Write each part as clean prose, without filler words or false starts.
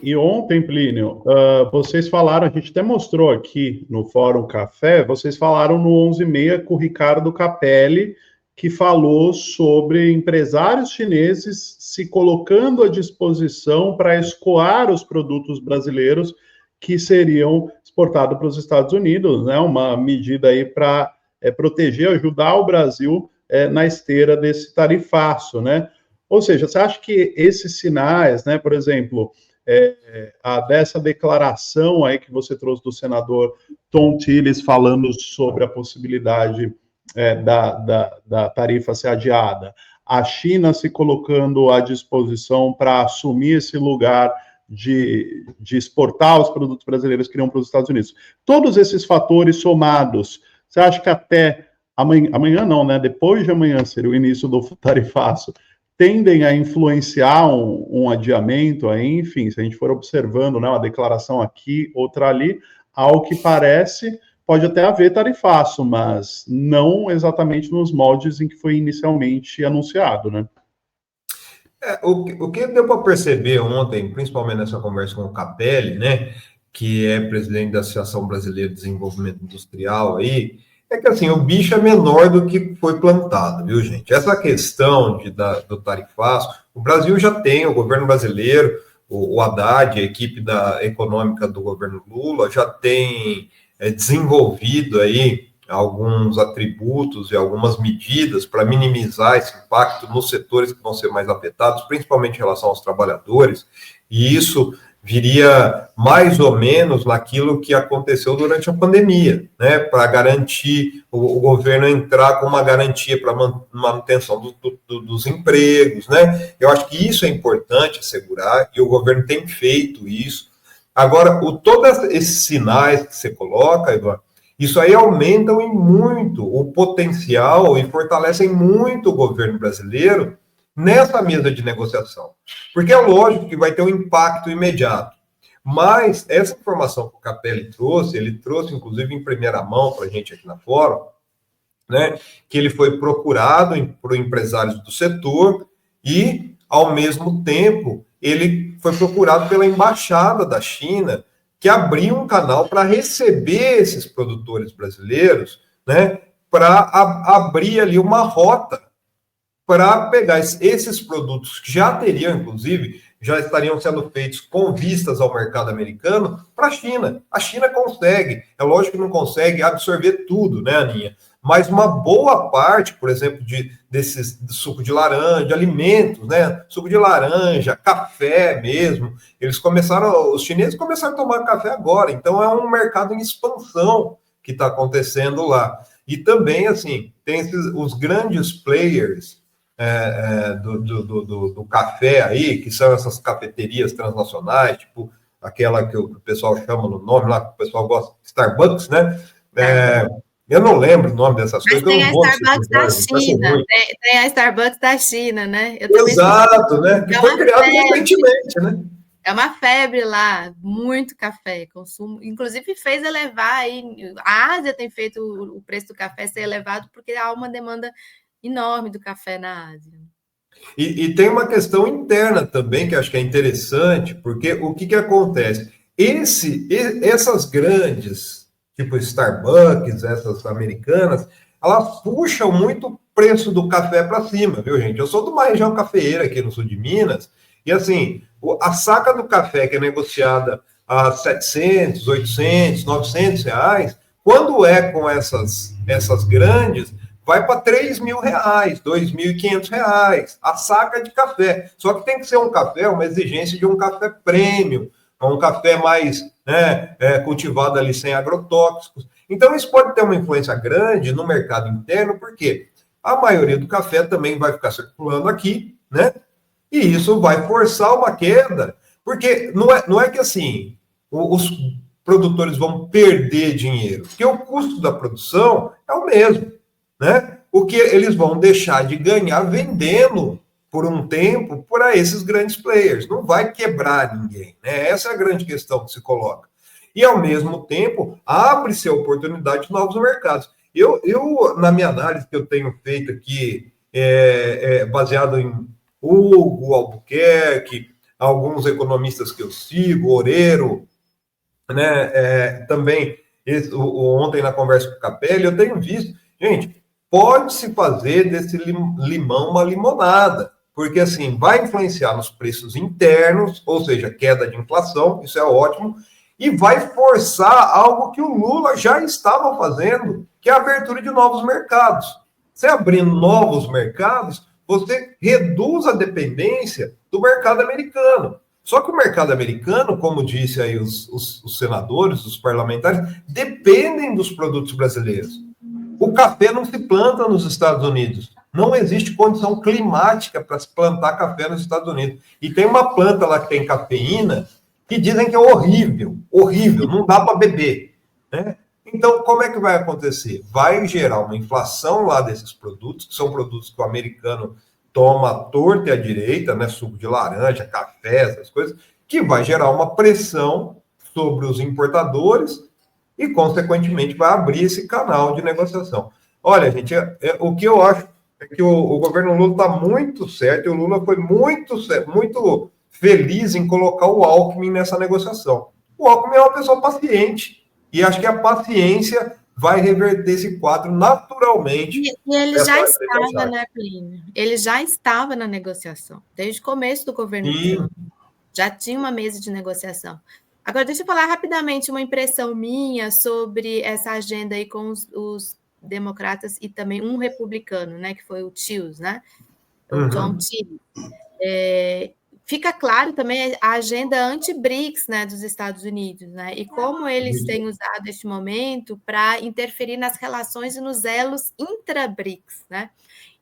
E ontem, Plínio, vocês falaram, a gente até mostrou aqui no Fórum Café, vocês falaram no 11h30 com o Ricardo Capelli, que falou sobre empresários chineses se colocando à disposição para escoar os produtos brasileiros que seriam exportados para os Estados Unidos, né? Uma medida aí para proteger, ajudar o Brasil na esteira desse tarifaço, né? Ou seja, você acha que esses sinais, né, por exemplo, dessa declaração aí que você trouxe do senador Thom Tillis falando sobre a possibilidade da tarifa ser adiada, a China se colocando à disposição para assumir esse lugar de exportar os produtos brasileiros que iriam para os Estados Unidos. Todos esses fatores somados, você acha que até amanhã não, né? Depois de amanhã seria o início do tarifaço, tendem a influenciar um adiamento, aí, enfim, se a gente for observando, né, uma declaração aqui, outra ali, ao que parece, pode até haver tarifaço, mas não exatamente nos moldes em que foi inicialmente anunciado, né? O que deu para perceber ontem, principalmente nessa conversa com o Capelli, né, que é presidente da Associação Brasileira de Desenvolvimento Industrial aí, é que assim, o bicho é menor do que foi plantado, viu, gente? Essa questão do tarifaço, o Brasil já tem, o governo brasileiro, o Haddad, a equipe econômica do governo Lula, já tem desenvolvido aí alguns atributos e algumas medidas para minimizar esse impacto nos setores que vão ser mais afetados, principalmente em relação aos trabalhadores, e isso viria mais ou menos naquilo que aconteceu durante a pandemia, né, para garantir, o governo entrar com uma garantia para manutenção dos empregos, né, eu acho que isso é importante assegurar, e o governo tem feito isso. Agora, todos esses sinais que você coloca, Ivan, isso aí aumentam em muito o potencial e fortalecem muito o governo brasileiro nessa mesa de negociação. Porque é lógico que vai ter um impacto imediato. Mas essa informação que o Capelli trouxe, ele trouxe inclusive em primeira mão para a gente aqui na Fórum, né, que ele foi procurado por empresários do setor e, ao mesmo tempo, ele foi procurado pela Embaixada da China, que abriu um canal para receber esses produtores brasileiros, né, para abrir ali uma rota para pegar esses produtos que já teriam, inclusive, já estariam sendo feitos com vistas ao mercado americano para a China. A China consegue, é lógico que não consegue absorver tudo, né, Aninha? Mas uma boa parte, por exemplo, de suco de laranja, de alimentos, né? Suco de laranja, café mesmo. Os chineses começaram a tomar café agora, então é um mercado em expansão que está acontecendo lá. E também, assim, tem os grandes players do café aí, que são essas cafeterias transnacionais, tipo aquela que o pessoal chama no nome lá, que o pessoal gosta, Starbucks, né? Eu não lembro o nome dessas coisas. Tem a Starbucks da China, tem a Starbucks da China, né? Exato, né? Que foi criado recentemente, né? É uma febre lá, muito café, consumo. Inclusive fez elevar aí. A Ásia tem feito o preço do café ser elevado porque há uma demanda enorme do café na Ásia. E tem uma questão interna também que eu acho que é interessante, porque o que acontece? Essas grandes, tipo Starbucks, essas americanas, elas puxam muito o preço do café para cima, viu, gente? Eu sou de uma região cafeeira aqui no sul de Minas, e assim, a saca do café que é negociada a 700, 800, 900 reais, quando é com essas grandes, vai para 3 mil reais, 2.500 reais, a saca de café. Só que tem que ser um café, uma exigência de um café premium, um café mais, né, cultivado ali sem agrotóxicos. Então, isso pode ter uma influência grande no mercado interno, porque a maioria do café também vai ficar circulando aqui, né? E isso vai forçar uma queda, porque não é que assim, os produtores vão perder dinheiro, porque o custo da produção é o mesmo, né? O que eles vão deixar de ganhar vendendo por um tempo para esses grandes players. Não vai quebrar ninguém, né? Essa é a grande questão que se coloca. E, ao mesmo tempo, abre-se a oportunidade de novos mercados. Eu, na minha análise que eu tenho feito aqui, baseado em Hugo Albuquerque, alguns economistas que eu sigo, Oreiro, né, também ontem na conversa com o Capelli, eu tenho visto, gente, pode-se fazer desse limão uma limonada, porque assim, vai influenciar nos preços internos, ou seja, queda de inflação, isso é ótimo, e vai forçar algo que o Lula já estava fazendo, que é a abertura de novos mercados. Você abrindo novos mercados, você reduz a dependência do mercado americano. Só que o mercado americano, como disse aí os senadores, os parlamentares, dependem dos produtos brasileiros. O café não se planta nos Estados Unidos. Não existe condição climática para se plantar café nos Estados Unidos. E tem uma planta lá que tem cafeína que dizem que é horrível, horrível, não dá para beber, né? Então, como é que vai acontecer? Vai gerar uma inflação lá desses produtos, que são produtos que o americano toma à torta e à direita, né? Suco de laranja, café, essas coisas, que vai gerar uma pressão sobre os importadores e, consequentemente, vai abrir esse canal de negociação. Olha, gente, o que eu acho é que o governo Lula está muito certo, e o Lula foi muito feliz em colocar o Alckmin nessa negociação. O Alckmin é uma pessoa paciente, e acho que a paciência vai reverter esse quadro naturalmente. E ele já estava, né, Plínio? Ele já estava na negociação, desde o começo do governo Trump. Já tinha uma mesa de negociação. Agora, deixa eu falar rapidamente uma impressão minha sobre essa agenda aí com os democratas e também um republicano, né, que foi o Tios, né? O John Tios. Fica claro também a agenda anti-BRICS, né, dos Estados Unidos, né, e como eles têm usado este momento para interferir nas relações e nos elos intra-BRICS, né?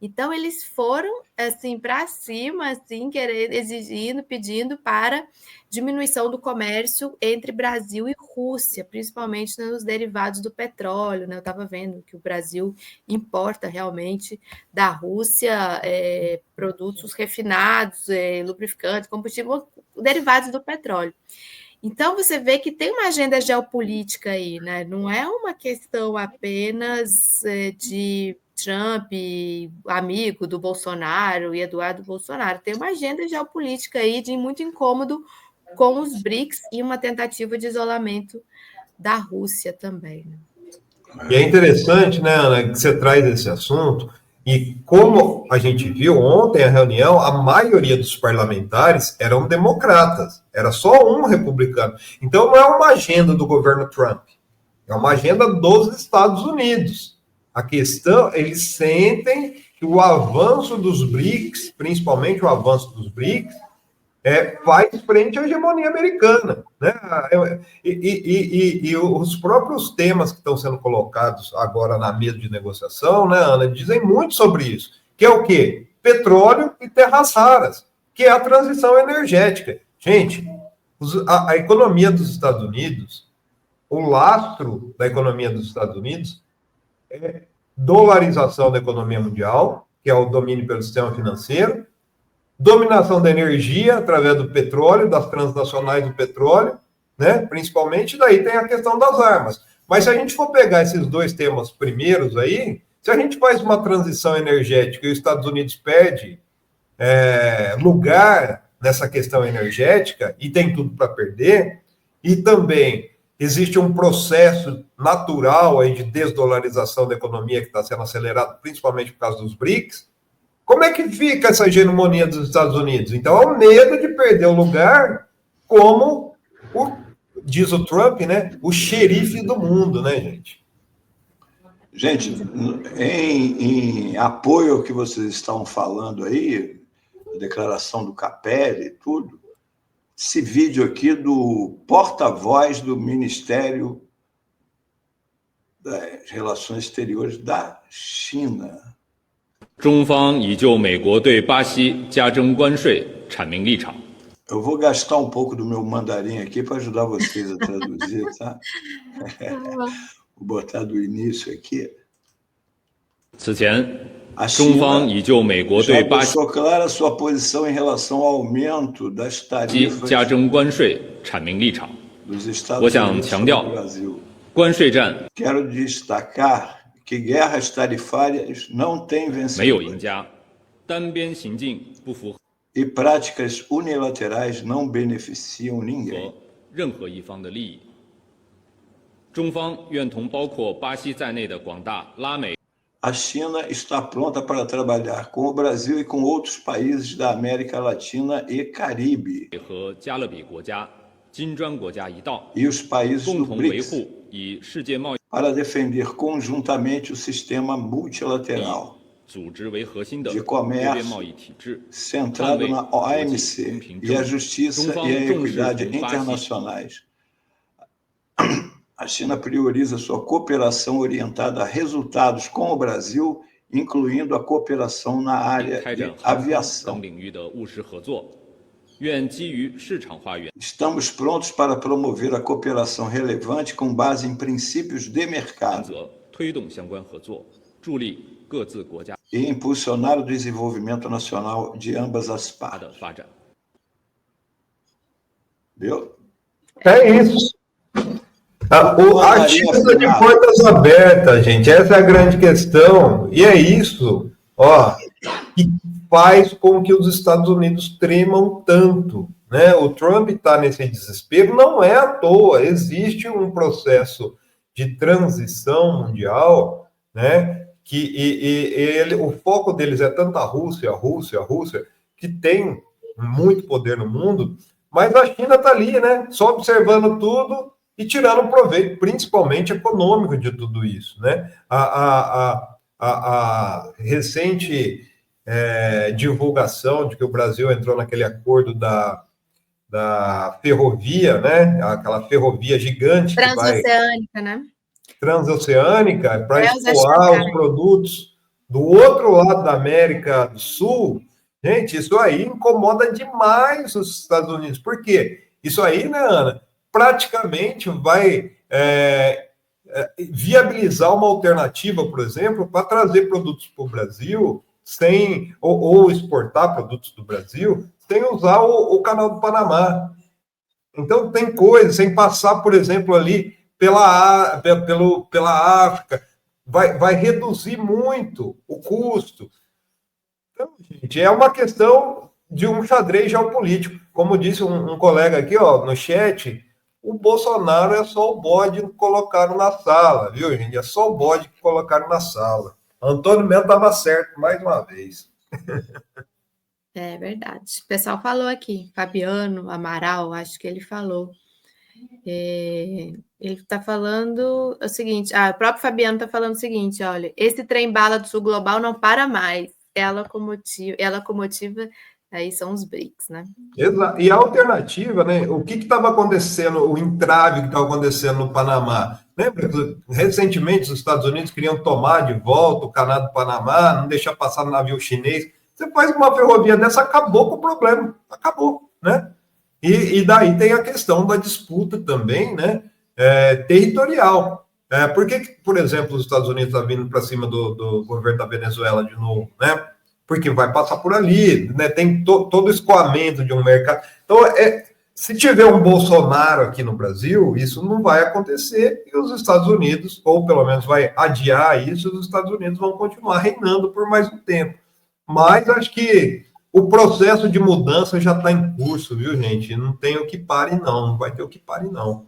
Então, eles foram, assim, para cima, assim, querendo, exigindo, pedindo para diminuição do comércio entre Brasil e Rússia, principalmente nos derivados do petróleo, né? Eu estava vendo que o Brasil importa realmente da Rússia produtos refinados, lubrificantes, combustível, derivados do petróleo. Então, você vê que tem uma agenda geopolítica aí, né? Não é uma questão apenas de Trump, amigo do Bolsonaro e Eduardo Bolsonaro. Tem uma agenda geopolítica aí de muito incômodo com os BRICS e uma tentativa de isolamento da Rússia também. Né? E é interessante, né, Ana, que você traz esse assunto, e como a gente viu ontem a reunião, a maioria dos parlamentares eram democratas, era só um republicano. Então não é uma agenda do governo Trump, é uma agenda dos Estados Unidos. A questão, eles sentem que o avanço dos BRICS, principalmente o avanço dos BRICS, faz frente à hegemonia americana, né? E os próprios temas que estão sendo colocados agora na mesa de negociação, né, Ana, dizem muito sobre isso, que é o quê? Petróleo e terras raras, que é a transição energética. Gente, a economia dos Estados Unidos, o lastro da economia dos Estados Unidos é dolarização da economia mundial, que é o domínio pelo sistema financeiro, dominação da energia através do petróleo, das transnacionais do petróleo, né? Principalmente, daí tem a questão das armas. Mas se a gente for pegar esses dois temas primeiros aí, se a gente faz uma transição energética e os Estados Unidos perde lugar nessa questão energética, e tem tudo para perder, e também existe um processo natural aí de desdolarização da economia que está sendo acelerado, principalmente por causa dos BRICS. Como é que fica essa hegemonia dos Estados Unidos? Então, é o medo de perder o lugar como, diz o Trump, né, o xerife do mundo, né, gente? Gente, em apoio ao que vocês estão falando aí, a declaração do Capelli e tudo, esse vídeo aqui do porta-voz do Ministério das Relações Exteriores da China. 中方已就美国对巴西加征关税阐明立场。 Eu vou gastar um pouco do meu mandarim aqui para ajudar vocês a traduzir, tá? Vou botar do início aqui. 此前，中方已就美国对巴西 deixou clara a sua posição em relação ao aumento das tarifas 加征关税阐明立场。 dos Estados 我想 Unidos 强 sobre 调 o Brasil. 关税战 Quero destacar que guerras tarifárias não têm 没有赢 vencedor. 家，单边行径不符合。e práticas unilaterais não beneficiam ninguém. 任何一方的利益。中方愿同包括巴西在内的广大拉美。A China está pronta para trabalhar com o Brasil e com outros países da América Latina e Caribe. 和加勒比国家、金砖国家一道， E os países 共 do 同维 BRICS 护以世界贸易 para defender conjuntamente o sistema multilateral 组织为核心的 de 多边 comércio 贸易体制， centrado na 捍卫国际 OMC 公平 e a 正义。 justiça 中方 e a 重视 equidade 同巴西 internacionais. A China prioriza sua cooperação orientada a resultados com o Brasil, incluindo a cooperação na área 开 de 展航空 aviação. 等领域的务实合作，愿基于市场化原 Estamos prontos para promover a cooperação relevante com base em princípios de mercado 则，推动相关合作，助力各自国家 e impulsionar o desenvolvimento nacional de ambas as 的 partes. 发展。 Viu? É isso. A China está de portas abertas, gente. Essa é a grande questão. E é isso, ó, que faz com que os Estados Unidos tremam tanto, né? O Trump está nesse desespero, não é à toa. Existe um processo de transição mundial, né? O foco deles é tanto a Rússia, que tem muito poder no mundo, mas a China está ali, né? Só observando tudo e tirando proveito, principalmente econômico, de tudo isso, né? A recente divulgação de que o Brasil entrou naquele acordo da ferrovia, né? Aquela ferrovia gigante que vai... Transoceânica, né? Transoceânica, para escoar os produtos do outro lado da América do Sul. Gente, isso aí incomoda demais os Estados Unidos. Por quê? Isso aí, né, Ana, praticamente vai viabilizar uma alternativa, por exemplo, para trazer produtos para o Brasil ou exportar produtos do Brasil sem usar o Canal do Panamá. Então, tem coisa, sem passar, por exemplo, ali pela África, vai reduzir muito o custo. Então, gente, é uma questão de um xadrez geopolítico. Como disse um colega aqui, ó, no chat, o Bolsonaro é só o bode que colocaram na sala, viu, gente? É só o bode que colocaram na sala. Antônio Melo estava certo, mais uma vez. É verdade. O pessoal falou aqui, Fabiano Amaral, acho que ele falou. Ele está falando o seguinte, o próprio Fabiano está falando o seguinte, olha, esse trem-bala do Sul Global não para mais, é a locomotiva, aí são os BRICS, né? Exato. E a alternativa, né? O que estava acontecendo, o entrave que estava acontecendo no Panamá? Lembra que recentemente os Estados Unidos queriam tomar de volta o Canal do Panamá, não deixar passar no navio chinês? Você faz uma ferrovia dessa, acabou com o problema, acabou, né? E daí tem a questão da disputa também, né? Territorial. Por que, por exemplo, os Estados Unidos estão vindo para cima do governo da Venezuela de novo, né? Porque vai passar por ali, né? Tem todo o escoamento de um mercado. Então, se tiver um Bolsonaro aqui no Brasil, isso não vai acontecer e os Estados Unidos, ou pelo menos vai adiar isso, os Estados Unidos vão continuar reinando por mais um tempo. Mas acho que o processo de mudança já está em curso, viu, gente? Não tem o que pare, não. Não vai ter o que pare, não.